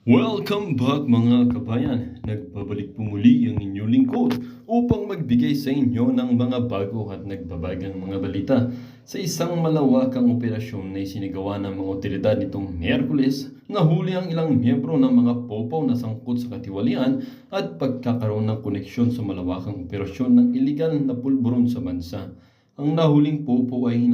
Welcome back mga kabayan. Nagbabalik po muli ang inyong lingkod upang magbigay sa inyo ng mga bago at nagbabagang mga balita sa isang malawakang operasyon na isinigawa ng mga otoridad nitong Miyerkules. Nahuli ang ilang miyembro ng mga popaw na sangkot sa katiwalian at pagkakaroon ng koneksyon sa malawakang operasyon ng iligal na pulburon sa bansa. Ang nahuling popaw ay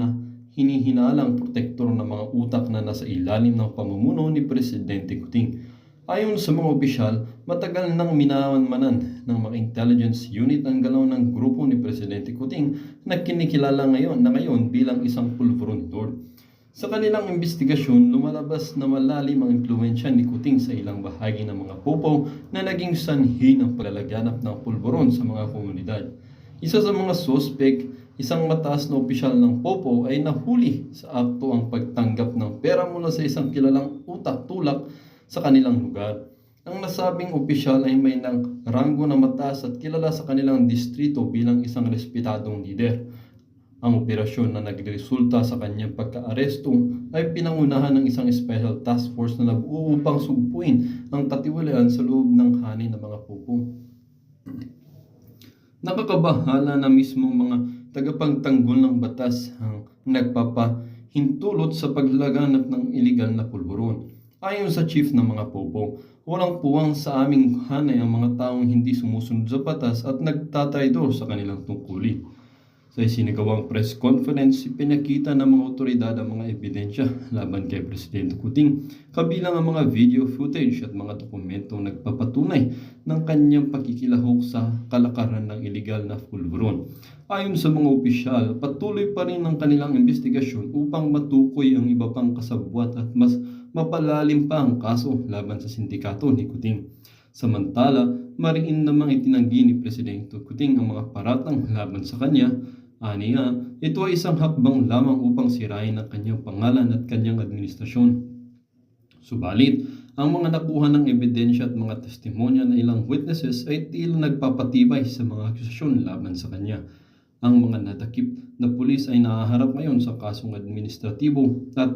hinihinalang protektor ng mga utak na nasa ilalim ng pamumuno ni Presidente Kuting. Ayon sa mga opisyal, matagal nang minamanmanan ng mga intelligence unit ang galaw ng grupo ni Presidente Kuting na kinikilala ngayon bilang isang pulveronidor. Sa kanilang investigasyon, lumalabas na malalim ang impluensya ni Kuting sa ilang bahagi ng mga popaw na naging sanhi ng paglaganap ng pulburon sa mga komunidad. Isa sa mga sospek, isang mataas na opisyal ng popaw ay nahuli sa akto ang pagtanggap ng pera mula sa isang kilalang utak-tulak sa kanilang lugar. Ang nasabing opisyal ay may ng ranggo na mataas at kilala sa kanilang distrito bilang isang respetadong lider. Ang operasyon na nagresulta sa kanyang pagka-aresto ay pinangunahan ng isang special task force na nabuo upang sugpuin ang katiwalian sa loob ng hanin ng mga pupo. Nakakabahala na mismo mga tagapagtanggol ng batas ang nagpapahintulot sa paglaganap ng iligal na pulburon. Ayon sa chief ng mga popo, walang puwang sa aming hanay ang mga taong hindi sumusunod sa batas at nagtatraidor sa kanilang tungkulin. Sa isinagawang press conference, ipinakita ng mga otoridad ang mga ebidensya laban kay Presidente Kuting, kabilang ang mga video footage at mga dokumentong nagpapatunay ng kanyang pakikilahok sa kalakaran ng iligal na pulburon. Ayon sa mga opisyal, patuloy pa rin ang kanilang investigasyon upang matukoy ang iba pang kasabwat at mas mapalalim pa ang kaso laban sa sindikato ni Kuting. Samantala, mariin namang itinanggi ni Presidente Kuting ang mga paratang laban sa kanya. Aniya, ito ay isang hakbang lamang upang sirain ang kanyang pangalan at kanyang administrasyon. Subalit, ang mga nakuha ng ebidensya at mga testimonya ng ilang witnesses ay tila nagpapatibay sa mga akusasyon laban sa kanya. Ang mga nadakip na pulis ay nahaharap ngayon sa kasong administratibo at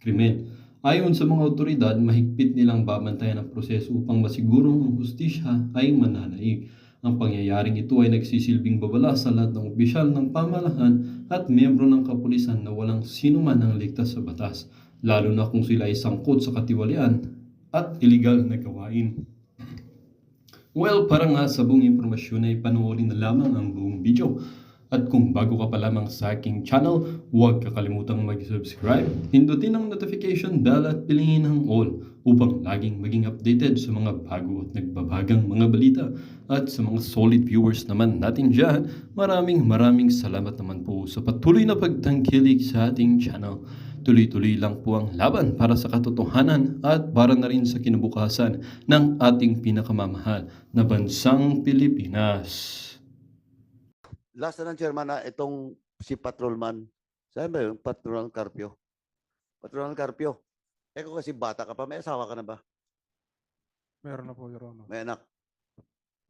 krimen. Ayon sa mga otoridad, mahigpit nilang babantayan ang proseso upang masigurong ang hustisya ay mananaig. Ang pangyayaring ito ay nagsisilbing babala sa lahat ng opisyal ng pamahalaan at miyembro ng kapulisan na walang sinuman ang ligtas sa batas, lalo na kung sila ay sangkot sa katiwalian at iligal na gawain. Well, para nga sa buong impormasyon ay panoorin na lamang ang buong video. At kung bago ka pa lamang sa aking channel, huwag kakalimutang mag-subscribe, pindutin ang notification bell at piliin ang all upang laging maging updated sa mga bago at nagbabagang mga balita. At sa mga solid viewers naman natin dyan, maraming salamat naman po sa patuloy na pagtangkilik sa ating channel. Tuloy-tuloy lang po ang laban para sa katotohanan at para na rin sa kinabukasan ng ating pinakamamahal na bansang Pilipinas. Last na ng chairman na itong si Patrolman. Saan ba yun? Patrolman Carpio. Patrolman Carpio. Kung kasi bata ka pa, may asawa ka na ba? Meron na po, Your Honor. May anak?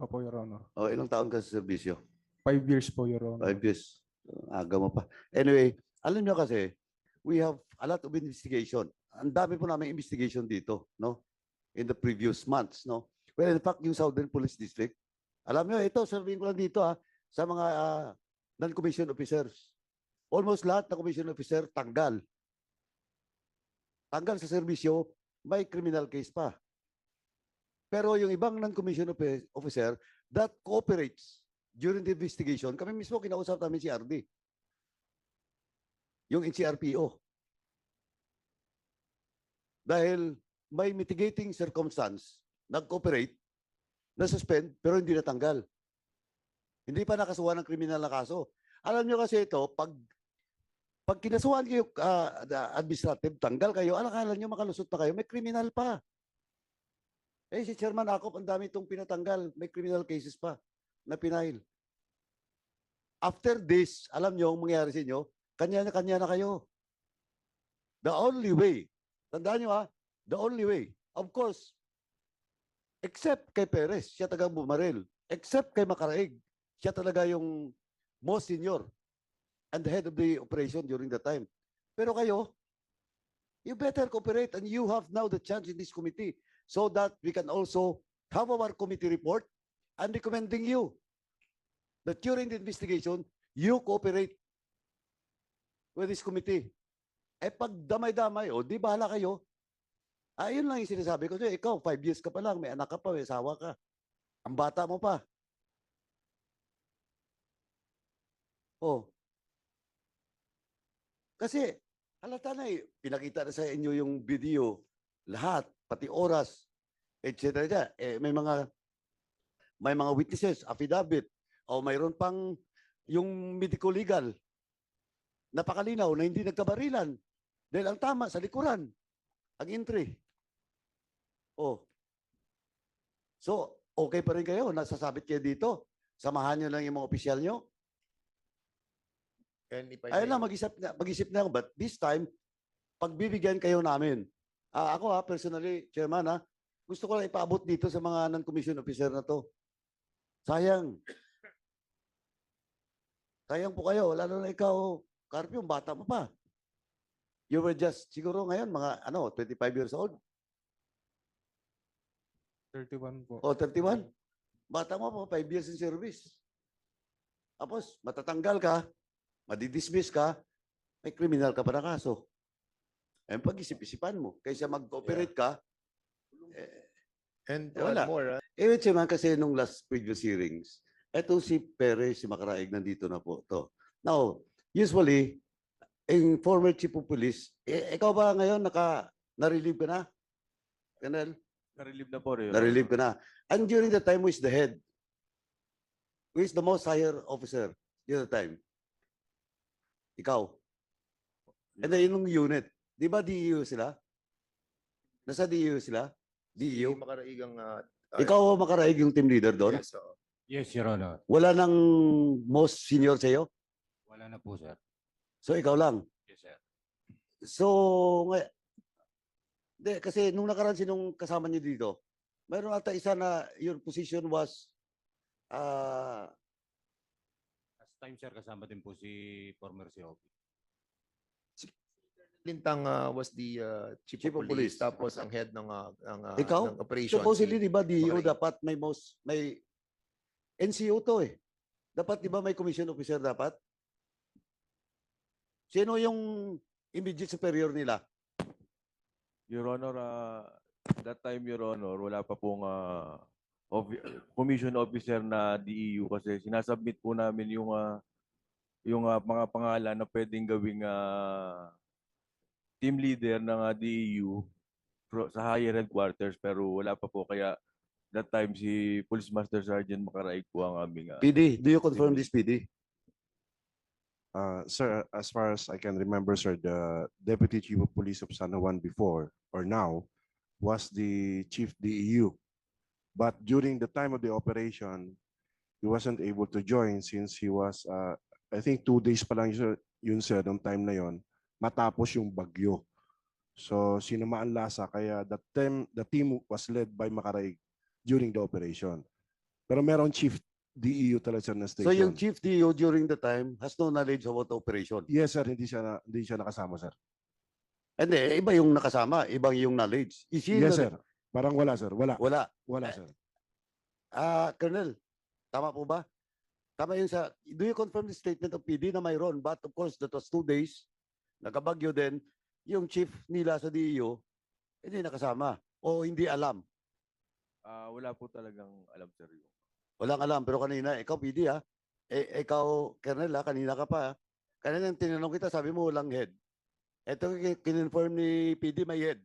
Opo, Your Honor. O ilang taon ka sa serbisyo? 5 years po, Your Honor. 5 years. Aga mo pa. Anyway, alam nyo kasi, we have a lot of investigation. Ang dami po namin investigation dito, no? In the previous months, no? Well, in fact, yung Southern Police District, alam nyo, ito, sabihin ko lang dito, sa mga non-commissioned officers. Almost lahat na commissioned officer, tanggal. Tanggal sa serbisyo, may criminal case pa. Pero yung ibang non-commissioned officer that cooperates during the investigation, kami mismo kinausap namin si RD. Yung NCRPO. Dahil may mitigating circumstance, nag-cooperate, na-suspend, pero hindi natanggal. Hindi pa nakasuhan ng kriminal na kaso. Alam nyo kasi ito, pag kinasuhan kayo administrative, tanggal kayo, akala nyo makalusot pa kayo, may kriminal pa. Si Chairman Akop, ang dami itong pinatanggal, may criminal cases pa na pinahil. After this, alam nyo ang mangyayari sa inyo, kanya na kayo. The only way, tandaan nyo the only way, of course, except kay Perez, siya tagang bumaril, except kay Macaraig, siya talaga yung most senior and the head of the operation during that time. Pero kayo, You better cooperate, and you have now the chance in this committee so that we can also have our committee report and recommending you that during the investigation, you cooperate with this committee. Eh pag damay-damay, o di bahala kayo. Ayun lang yung sinasabi ko. Ikaw, 5 years ka pa lang, may anak ka pa, may asawa ka. Ang bata mo pa. Oh. Kasi, halata na eh. Pinakita na sa inyo yung video, lahat, pati oras, etc. Eh, may mga witnesses, affidavit, o mayroon pang yung medico-legal. Napakalinaw na hindi nagkabarilan. Dahil ang tama sa likuran, ang entry. Oh. So, okay pa rin kayo, nasasabit kayo dito. Samahan nyo lang yung mga opisyal nyo. And if I Ayun may- lang, mag-isip na ako. But this time, pagbibigyan kayo namin. Ako personally, Chairman, gusto ko lang ipaabot dito sa mga non-commission officer na to. Sayang. Sayang po kayo, lalo na ikaw, Carpio, bata mo pa. You were just, siguro ngayon, mga 25 years old. 31 po. O 31. Bata mo pa, 5 years in service. Tapos, matatanggal ka, madidismiss ka, may criminal ka pa na kaso. Eh, pag-isip-isipan mo, kaysa mag-cooperate ka, And Wala. more, Chairman, kasi nung last previous hearings, eto si Perez, si Macaraig, nandito na po to. Now, usually, yung former chief of police, ikaw ba ngayon na-relieve ka na? Colonel? Na-relieve na po rin. Na-relieve ka na. And during the time, who is the head? Who is the most higher officer during the time? Ikaw. And then yung unit. Di ba DEO sila? Nasa DEO sila? DEO? yung makaraigang Ikaw Macaraig yung team leader doon? yes, oo. Yes, Your Honor. Wala nang most senior sa'yo? Wala na po, sir. So ikaw lang? Yes, sir. So, kasi nung nakaraan sinong kasama niyo dito, mayroon ata isa na your position was Last time, sir, kasama din po si former COP. Lintang was the chief, Chief of of Police. police. Tapos ang head ng Ikaw? ng operation. supposedly, di ba, DEO Macaraig. dapat may NCO to eh. Dapat, di ba, may commission officer dapat? Sino yung immediate superior nila? Your Honor, that time, Your Honor, wala pa pong commission officer na DEU kasi sinasubmit po namin yung mga pangalan na pwedeng gawing team leader ng DEU sa higher headquarters pero wala pa po kaya that time si Police Master Sergeant Macaraig po ang aming PD, do you confirm this, PD? Sir, as far as I can remember, sir, the Deputy Chief of Police of San Juan before or now was the Chief DEU. But during the time of the operation, he wasn't able to join since he was, I think 2 days pa lang yun, sir, nung time na yon, matapos yung bagyo. So, sinamaan lasa, kaya the team was led by Macaraig during the operation. Pero meron Chief DEU talaga sir na station. So yung chief DEO during the time has no knowledge about the operation? Yes, sir, hindi siya nakasama, sir. Hindi, iba yung nakasama, ibang yung knowledge. Is he Yes, the- sir. Parang wala, sir. Wala. Wala. Sir. Colonel, tama po ba? Tama yung do you confirm the statement of PD na mayroon? But of course, that was 2 days. Nagabagyo din. Yung chief nila sa DEO, hindi nakasama. O hindi alam. wala po talagang alam sir yung Walang alam. Pero kanina, ikaw PD ikaw, Colonel kanina ka pa Kanina tinanong kita, sabi mo walang head. Ito kinonfirm ni PD may head.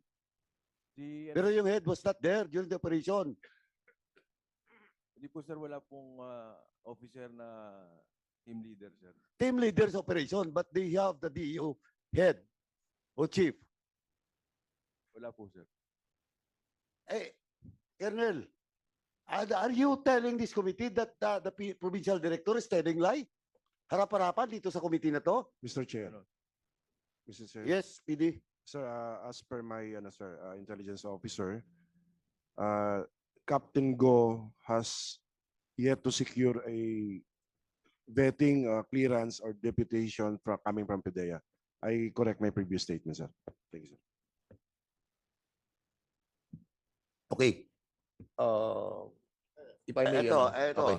Pero yung head was not there during the operation. Hindi po sir wala pong officer na team leader sir. Team leaders operation, but they have the DEO head o chief. Wala po sir. Colonel, are you telling this committee that the provincial director is telling lie? Harap-harapan dito sa committee na to? Mr. Chair. Ano? Mr. Chair. Yes, PD. Sir, as per my intelligence officer, Captain Go has yet to secure a vetting clearance or deputation coming from PIDEA. I correct my previous statement, sir. Thank you, sir. Okay. If I may, Ito, ano, ito. okay.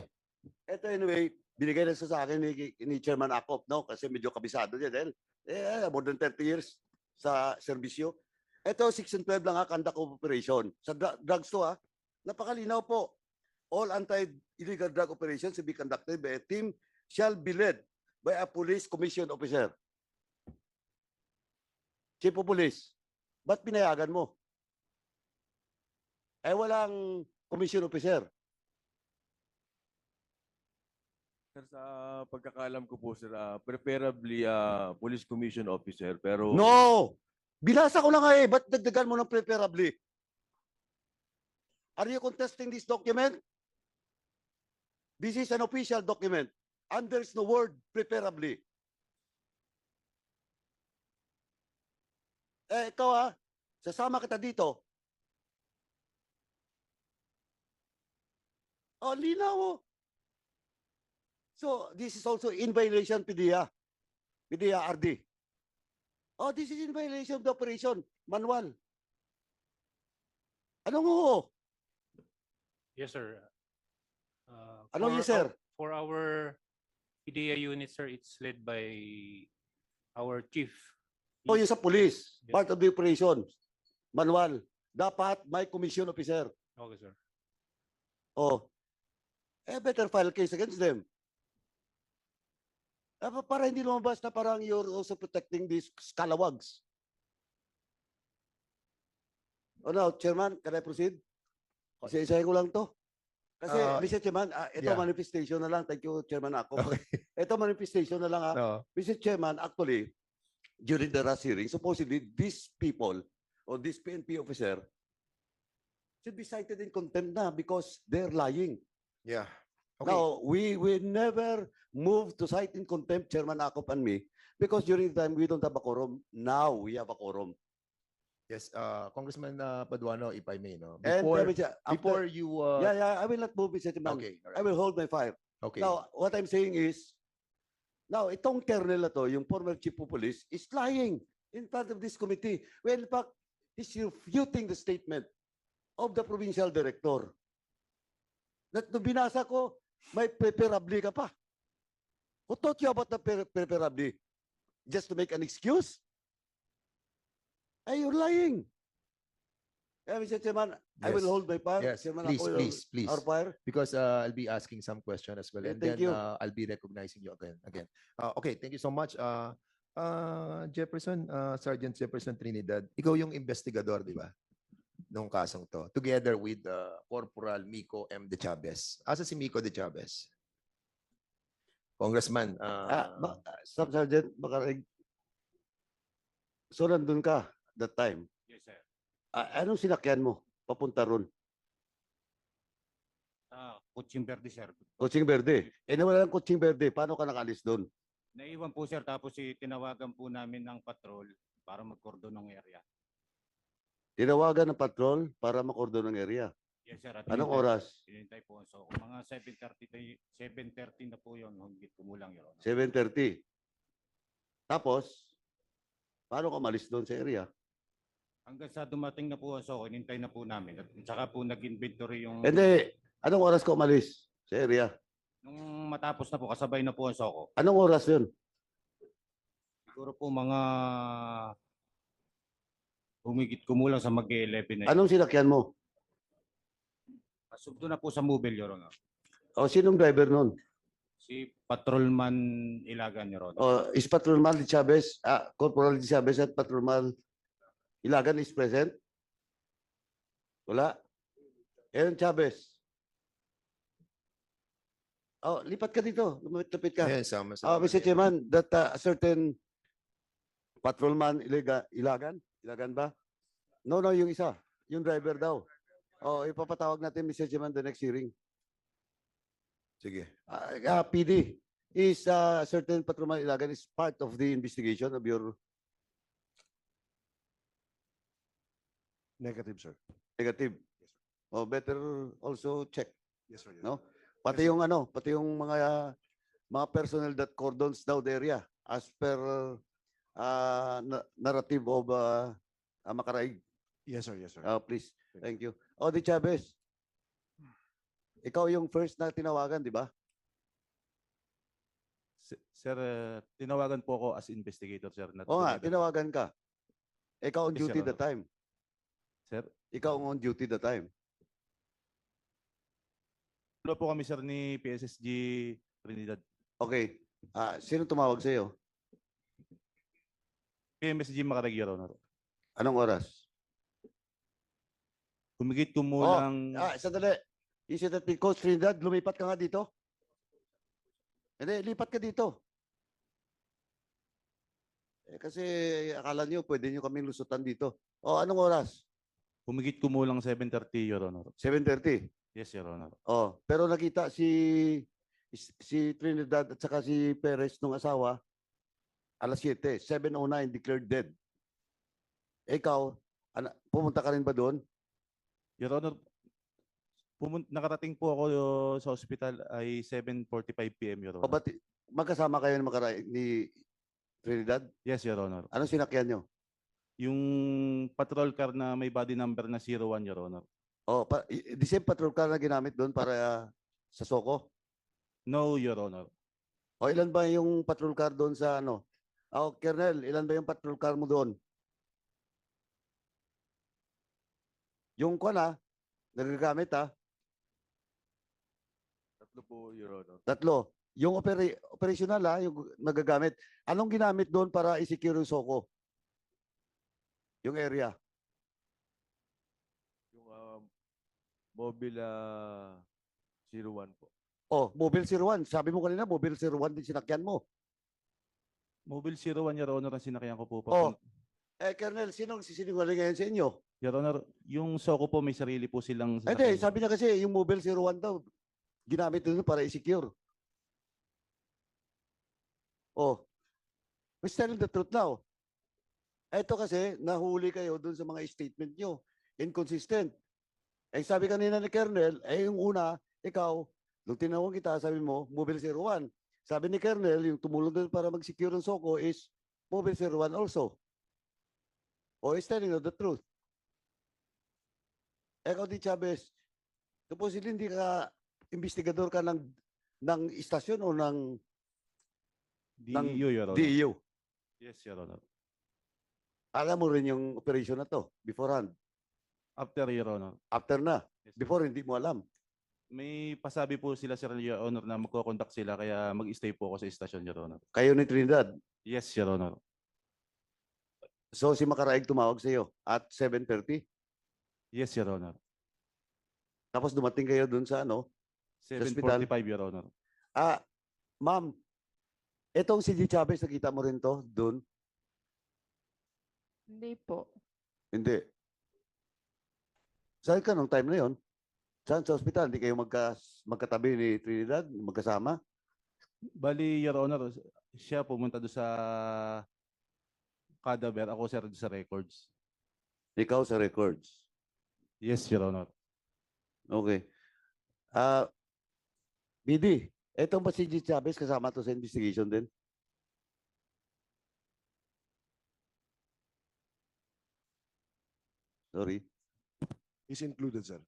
Ito anyway, binigay na sa akin ni Chairman Acop, no? Kasi medyo kabisado niya dahil more than 30 years sa serbisyo. Ito, Section 12 lang conduct of operation. Sa drugs to napakalinaw po. All anti-illegal drug operations to be conducted by a team shall be led by a police commission officer. Chief of Police, ba't pinayagan mo? Walang commission officer. Sir, sa pagkakaalam ko po, sir, preferably police commission officer, pero No! Binasa ko na nga ba't dagdagan mo ng preferably? Are you contesting this document? This is an official document. And there's no word preferably. Ikaw sasama kita dito. Linaw. So, this is also in violation, PDEA RD. This is in violation of the operation manual. Anong oo? Yes, sir. Anong yes, sir? For our PDEA unit, sir, it's led by our chief. Yung sa police, Yes. part of the operation manual. Dapat may commission officer. Okay, sir. Better file case against them. Para hindi lumabas na parang you're also protecting these scalawags. Now, Chairman, can I proceed? Kasi isahin ko lang to. Kasi, Mr. Chairman, ito yeah. manifestation na lang. Thank you, Chairman Ako. Okay. Ito manifestation na lang. No. Mr. Chairman, actually, during the last hearing, supposedly, these people, or this PNP officer, should be cited in contempt na because they're lying. Yeah. Okay. Now, we never move to cite in contempt, Chairman Akop and me, because during the time we don't have a quorum. Now we have a quorum. Yes, Congressman Paduano, if I may, no. And Before, after- before you. I will not move, Mr. Chairman. Okay. All I right. will hold my fire. Okay. Now, what I'm saying is, now, itong colonel na to, yung former chief of police, is lying in front of this committee. Well, in fact, he's refuting the statement of the provincial director. Nung binasa ko, may preferably ka pa. Who taught you about the preferably? Just to make an excuse? You're lying. Mr. Chairman, I will Yes. hold my fire. Yes, Chairman, please, ako will please, please. Our fire. Because I'll be asking some question as well, Okay, and thank then you. I'll be recognizing you again. Okay, thank you so much. Jefferson, Sergeant Jefferson Trinidad, ikaw yung investigador, di ba? Nung kasong to, together with Corporal Miko M. De Chavez. Asa si Miko De Chavez? Congressman, Staff Sergeant, so nandun ka that time. Yes, sir. Anong sinakyan mo papunta ron? Kutsing Verde, sir. Coaching Verde. Nawala ng Coaching Verde. Paano ka nakalis doon? Naiwan po, sir. Tapos tinawagan po namin ng patrol para mag-cordon ng area. Tinawagan ng patrol para makordon ng area. Yes, sir. At Anong hinintay- oras? Hinintay po. So, mga 7:30 na po yun. Hanggang kumulang, Your Honor. 7:30. Tapos, paano ka malis doon sa area? Hanggang sa dumating na po ang Soko, hinintay na po namin. At saka po nag-inventory yung... Hindi. Anong oras ka umalis sa area? Nung matapos na po, kasabay na po ang Soko. Anong oras yun? Siguro po mga humigit kumulang sa mag-11 na yun. Anong sinakyan mo? Pasubdo na po sa mobile, Your Honor. O sinong driver nun? Si Patrolman Ilagan, Your Honor. O is Patrolman de Chavez, Corporal de Chavez at Patrolman Ilagan is present? Wala? Aaron Chavez. Lipat ka dito. Lumapit ka. yes, Mr. Chairman, that a certain patrolman Ilagan ba? No, yung isa. Yung driver daw. Ipapatawag natin, Mr. Chairman, the next hearing. Sige. PD is certain patrolman Ilagan is part of the investigation of your Negative, sir. negative. Better also check. Yes, sir. Yes, No? sir. Pati yung pati yung mga personnel that cordons down the area as per narrative of Makaraig. Yes, sir. Yes, sir. Please. Thank you. Odi Chavez. Ikaw yung first na tinawagan, di ba? Sir, tinawagan po ako as investigator, sir. Not Oo nga, together. tinawagan ka. Ikaw on Yes, duty Your the Honor. time. Sir, Ikaw on duty the time. ano po kami, sir, ni PSSG Trinidad. Okay. Sino tumawag sa iyo? PMSG Macarag, Your Honor. Anong oras? Humigit Oh, kumulang... sandali. Is it that Coach Trinidad, lumipat ka nga dito? Hindi, lipat ka dito. Kasi akala niyo pwede niyo kaming lusutan dito. Anong oras? Humigit kumulang 7:30, Your Honor. 7:30. Yes, Your Honor. Pero nakita si Trinidad at saka si Perez nung asawa alas 7, 7:09 declared dead. Ikaw, pumunta ka rin ba doon? Your Honor, nakarating po ako sa ospital ay 7:45 PM, Your O Honor. ba't magkasama kayo ni Trinidad? Yes, Your Honor. Anong sinakyan nyo? Yung patrol car na may body number na 01, Your Honor. The same patrol car na ginamit doon para sa Soko? No, Your Honor. Ilan ba yung patrol car doon sa ano? Colonel, ilan ba yung patrol car mo doon? Yung nagagamit Tatlo po, Your Honor. tatlo. Yung operational yung nagagamit. Anong ginamit doon para i-secure yung Soko? Yung area. Yung Mobile 01 po. Mobile 01. Sabi mo kanina, Mobile 01 din sinakyan mo. Mobile 01, Your Honor, ang sinakyan ko po. Colonel, sinong sisinungaling ngayon sa inyo? Your Honor, yung Soko po may sarili po silang Hindi, sabi niya kasi yung Mobile 01 daw, ginamit doon para i-secure. We're telling the truth now. Ito kasi, nahuli kayo doon sa mga statement nyo. Inconsistent. Sabi kanina ni Colonel, yung una, ikaw, nung tinawag kita, sabi mo, Mobile 01. Sabi ni Colonel, yung tumulong doon para mag-secure ng Soko is Mobile 01 also. Is telling you the truth. Ikaw di Chavez, supposedly hindi ka investigador ka ng istasyon o ng DEU, Your Honor. DEU. Yes, Your Honor. Alam mo rin yung operation na to beforehand. After, Your Honor. After na. Yes, sir. Before, hindi mo alam. May pasabi po sila, Sir, Your Honor, na magko-conduct sila kaya mag-stay po ako sa istasyon, Your Honor. Kayo ni Trinidad. Yes, Your Honor. So si Makaraig tumawag sa iyo at 7:30. Yes, Your Honor. Tapos dumating kayo dun sa hospital? 7:45, Your Honor. Ma'am, etong si G. Chavez, nakita mo rin to dun? Hindi po. Hindi. Saan ka nung time na yon? Saan sa hospital? Hindi kayo magkatabi ni Trinidad? Magkasama? Bali, Your Honor, siya pumunta doon sa cadaver. Ako, sir, doon sa records. Ikaw sa records. Yes, Your Honor. Okay. BD, etong ba si G. Chavez kasama to sa investigation din? Sorry. Is included, sir.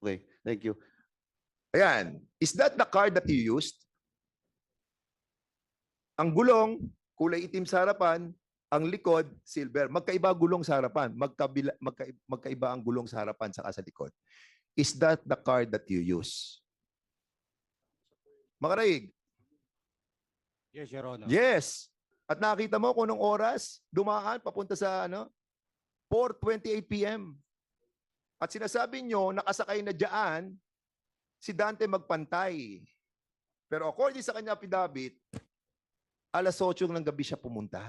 Okay, thank you. Ayan. Is that the card that you used? Ang gulong, kulay itim sa harapan, ang likod, silver. Magkaiba gulong sa harapan. Magkaiba ang gulong sa harapan saka sa likod. Is that the card that you use? Makaraig? Yes, Your Honor. Yes. At nakita mo kung anong oras dumaan papunta sa 4:28 p.m. At sinasabi nyo, nakasakay na dyan, si Dante magpantay. Pero according sa kanya affidavit, alas 8 ng gabi siya pumunta.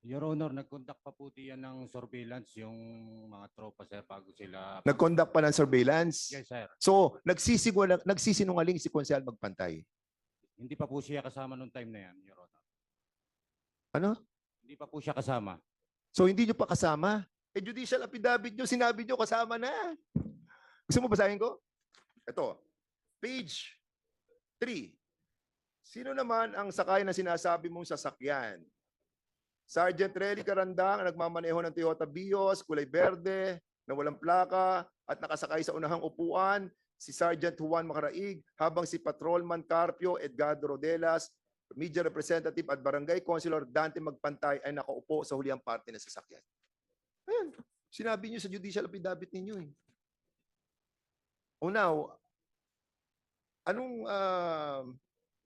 Your Honor, nag-conduct pa po yan ng surveillance yung mga tropa, sir, bago sila... Nag-conduct pa ng surveillance. Yes, sir. So, nagsisinungaling si Konsehal magpantay. Hindi pa po siya kasama nung time na yan, Your Honor. Ano? Hindi pa po siya kasama. So, hindi nyo pa kasama? Judicial affidavit nyo, sinabi nyo kasama na. Gusto mo basahin ko? Ito, page 3. Sino naman ang sakay na sinasabi mong sasakyan? Sergeant Relly Carandang ang nagmamaneho ng Toyota Vios, kulay berde, na walang plaka at nakasakay sa unahang upuan si Sergeant Juan Macaraig habang si Patrolman Carpio Edgardo Rodelas, Media Representative at Barangay Councilor Dante Magpantay ay nakaupo sa huliang parte ng sasakyan. Ayan. Sinabi niyo sa judicial affidavit ninyo eh. Oh now, anong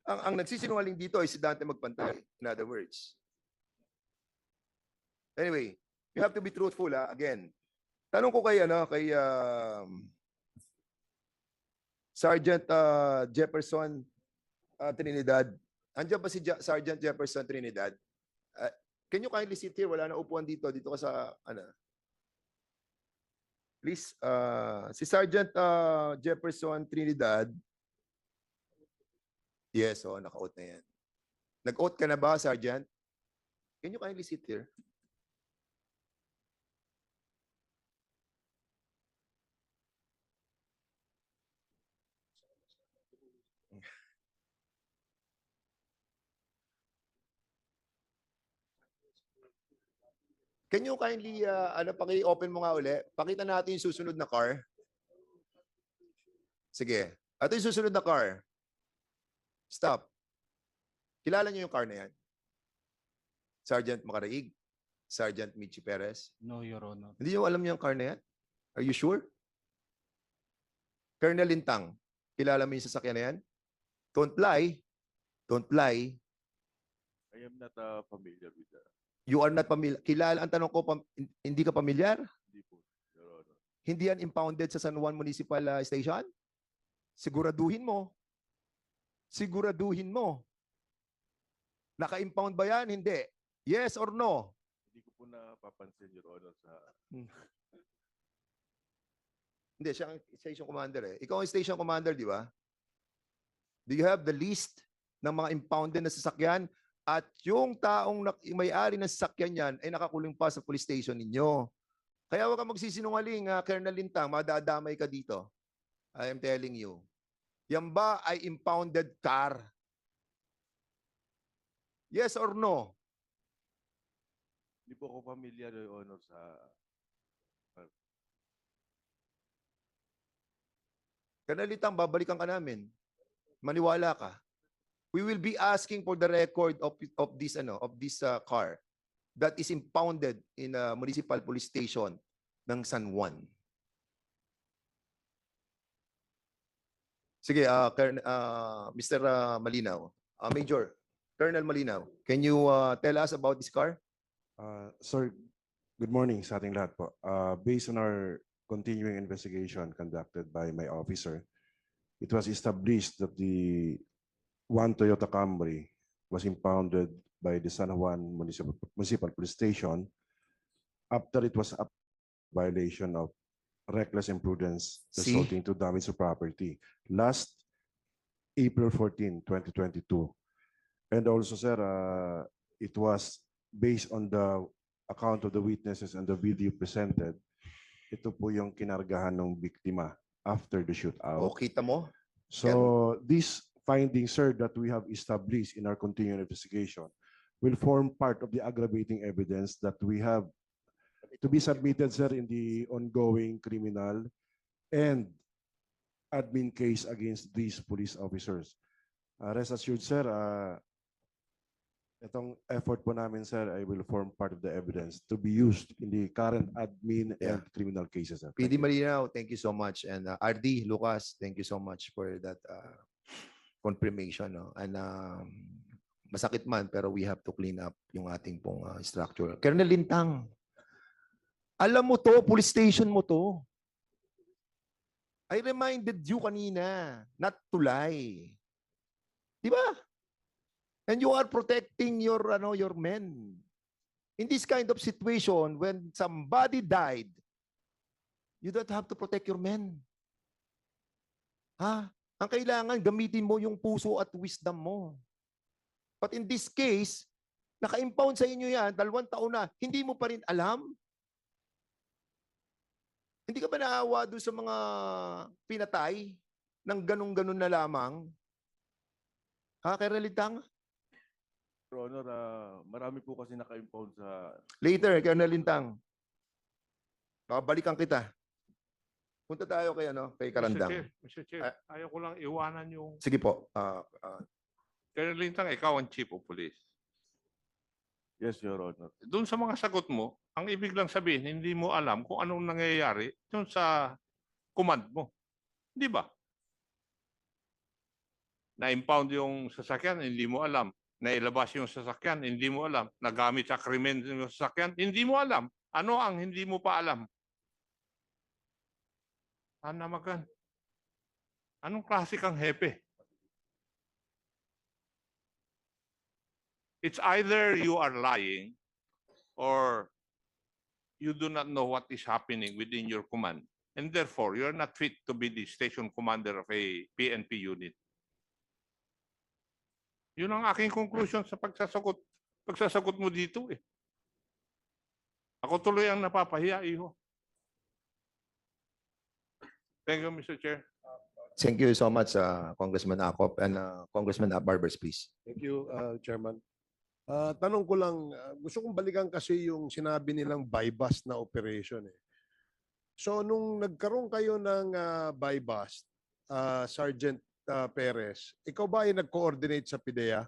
ang nagsisinungaling dito ay si Dante Magpantay, in other words. Anyway, you have to be truthful again. Tanong ko kay Sergeant Jefferson Trinidad. Andiyan ba si Sergeant Jefferson Trinidad? Can you kindly sit here? Wala na upuan dito. Dito ka sa Please, si Sergeant Jefferson Trinidad. Yes, naka-oath na yan. Nag-oath ka na ba, Sergeant? Can you kindly sit here? Can you kindly, paki-open mo nga uli? Pakita natin yung susunod na car. Sige. Ito yung susunod na car. Stop. Kilala niyo yung car na yan? Sergeant Macaraig? Sergeant Michi Perez? No, Your Honor. Hindi niyo alam yung car na yan? Are you sure? Colonel Lintang, kilala mo yung sasakyan na yan? Don't lie. Don't lie. I am not familiar with that. You are not familiar. Kilala, ang tanong ko, hindi ka pamilyar? Hindi po, Your Honor. Hindi yan impounded sa San Juan Municipal Station? Siguraduhin mo. Siguraduhin mo. Naka-impound ba yan? Hindi. Yes or no? Hindi ko po napapansin, Your Honor, sa... Hindi, siya ang station commander eh. Ikaw ang station commander, di ba? Do you have the list ng mga impounded na sasakyan? At yung taong may-ari ng sasakyan yan ay nakakulong pa sa police station ninyo. Kaya huwag kang magsisinungaling, Colonel Lintang, madadamay ka dito. I am telling you. Yan ba ay impounded car? Yes or no? Hindi po ako familiar, Your Honor, sa... Colonel Lintang, babalikan ka namin. Maniwala ka. We will be asking for the record of this car that is impounded in a municipal police station ng San Juan. Sige, Mr. Malinaw. Major, Colonel Malinaw, can you tell us about this car? Sir, good morning sa ating lahat po. Based on our continuing investigation conducted by my officer, it was established that the one Toyota Camry was impounded by the San Juan Municipal Police Station after it was a violation of reckless imprudence resulting to damage to property last April 14, 2022. And also, sir, it was based on the account of the witnesses and the video presented. Ito po yung kinargahan ng biktima after the shootout. O, kita mo? So this finding, sir, that we have established in our continuing investigation will form part of the aggravating evidence that we have to be submitted, sir, in the ongoing criminal and admin case against these police officers. Rest assured, sir, itong effort po namin, sir, I will form part of the evidence to be used in the current admin and criminal cases, sir. PD Malinaw, thank you so much. And RD, Lucas, thank you so much for that confirmation. No? And masakit man, pero we have to clean up yung ating pong structure. Colonel Lintang, alam mo to, police station mo to. I reminded you kanina, not to lie. Di ba? And you are protecting your men. In this kind of situation, when somebody died, you don't have to protect your men. Ha? Ang kailangan, gamitin mo yung puso at wisdom mo. But in this case, naka-impound sa inyo yan, 2 taon na, hindi mo pa rin alam? Hindi ka ba naawa doon sa mga pinatay ng ganun-ganun na lamang? Ha, Colonel Lintang? Your Honor, marami po kasi naka-impound sa... Later, Colonel Lintang. Babalikan kita. Punta tayo kay, kay Karandang. Mr. Chair, ayaw ko lang iwanan yung... Sige po. Colonel Lintang, ikaw ang Chief of Police. Yes, Your Honor. Doon sa mga sagot mo, ang ibig lang sabihin, hindi mo alam kung anong nangyayari doon sa command mo. Di ba? Na-impound yung sasakyan, hindi mo alam. Nailabas yung sasakyan, hindi mo alam. Nagamit sa krimen yung sasakyan, hindi mo alam. Ano ang hindi mo pa alam? Magan. Anong klase kang hepe? It's either you are lying or you do not know what is happening within your command. And therefore, you're not fit to be the station commander of a PNP unit. Yun ang aking conclusion sa pagsasagot mo dito eh. Ako tuloy ang napapahiya, iho. Thank you, Mr. Chair. Thank you so much, Congressman Acop and Congressman Barbers, please. Thank you, Chairman. Tanong ko lang, gusto kong balikan kasi yung sinabi nilang buy-bust na operation. So, nung nagkaroon kayo ng buy-bust, Sergeant Perez, ikaw ba ay nag-coordinate sa PIDEA?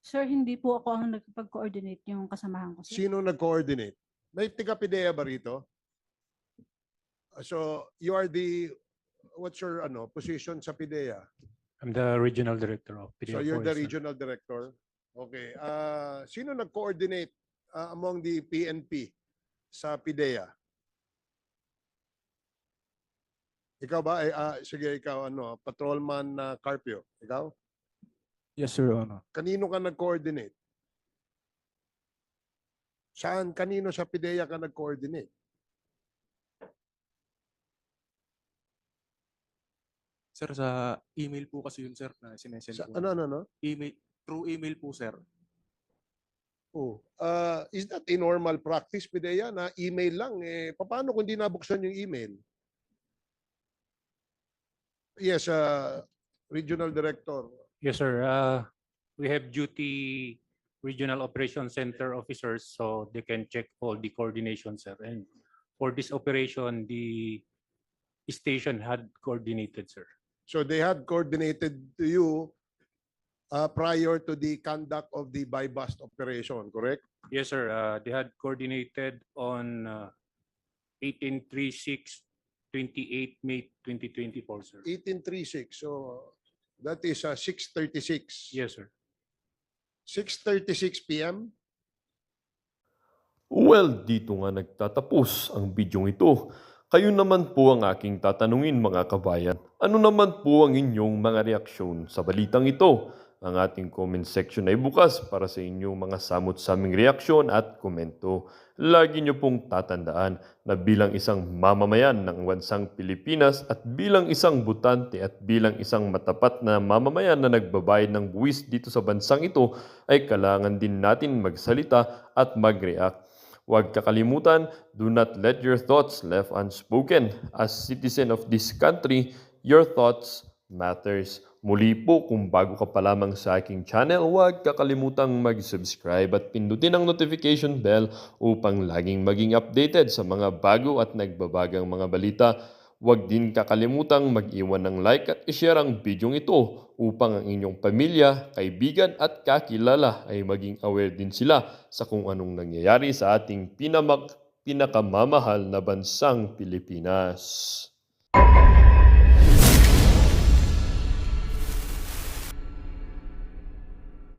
Sir, hindi po ako ang nagpag-coordinate, yung kasamahan ko. Sir. Sino nag-coordinate? May tiga-PIDEA ba rito? So, you are what's your position sa PIDEA? I'm the regional director of PDEA. So, you're the regional director? Okay. Sino nag-coordinate among the PNP sa PIDEA? Ikaw ba? Sige, ikaw, Patrolman Carpio. Ikaw? Yes, Your Honor. Kanino ka nag-coordinate? Saan? Kanino sa PIDEA ka nag-coordinate? Sir, sa email po kasi yun, sir, na sinesend Sa, po. ano? Email, through email po, sir. Oh, is that a normal practice, PIDEA, na email lang? Paano kung di nabuksan yung email? Yes, Regional Director. Yes, sir. We have duty regional operations center officers so they can check all the coordination, sir. And for this operation, the station had coordinated, sir. So they had coordinated to you prior to the conduct of the buy-bust operation, correct? Yes, sir. They had coordinated on 18/3/6, 28 May 2024, sir. 1836. So that is 6:36. Yes, sir. 6:36 p.m. Well, dito nga nagtatapos ang bidyong ito. Kayo naman po ang aking tatanungin mga kabayan. Ano naman po ang inyong mga reaksyon sa balitang ito? Ang ating comment section ay bukas para sa inyong mga samot-saming reaksyon at komento. Lagi niyo pong tatandaan na bilang isang mamamayan ng bansang Pilipinas at bilang isang butante at bilang isang matapat na mamamayan na nagbabayad ng buwis dito sa bansang ito ay kailangan din natin magsalita at mag-react. Huwag kakalimutan, do not let your thoughts left unspoken. As citizen of this country, your thoughts matters. Muli po, kung bago ka pa lamang sa aking channel, huwag kakalimutang mag-subscribe at pindutin ang notification bell upang laging maging updated sa mga bago at nagbabagang mga balita. Huwag din kakalimutang mag-iwan ng like at i-share ang bidyong ito upang ang inyong pamilya, kaibigan at kakilala ay maging aware din sila sa kung anong nangyayari sa ating pinakamamahal na bansang Pilipinas.